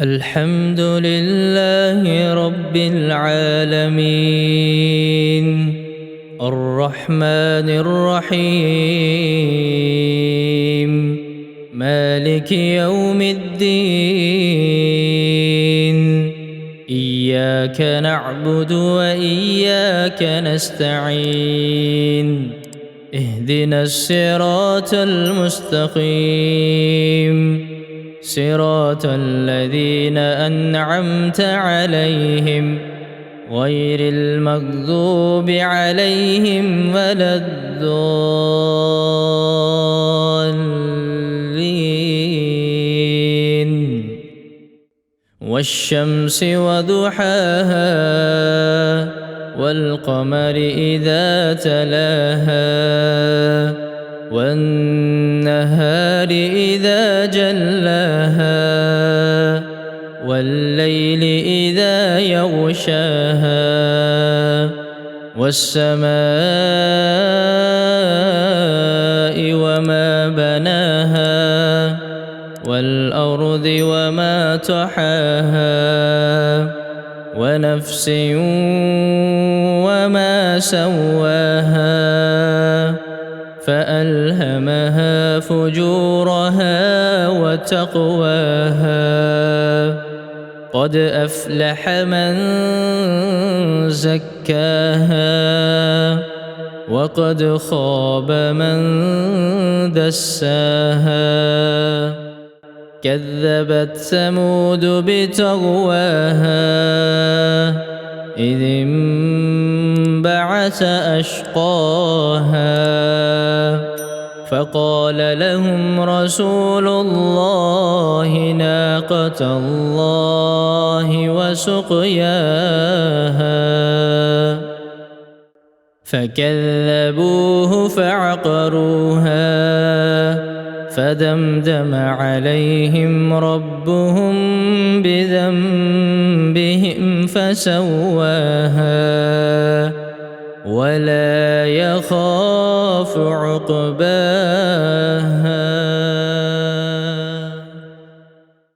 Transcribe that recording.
الحمد لله رب العالمين الرحمن الرحيم مالك يوم الدين إياك نعبد وإياك نستعين اهدنا الصراط المستقيم صراط الذين أنعمت عليهم غير المغضوب عليهم ولا الضالين والشمس وضحاها والقمر إذا تلاها والنهار إذا جلاها والليل إذا يغشاها والسماء وما بناها والأرض وما طحاها ونفس وما سواها فألهمها فجورها وتقواها قد أفلح من زكاها وقد خاب من دساها كذبت ثمود بطغواها إذ انبعث أشقاها فقال لهم رسول الله ناقة الله وسقياها فكذبوه فعقروها فدمدم عليهم ربهم بذنبهم فسواها ولا يخاف عقباها.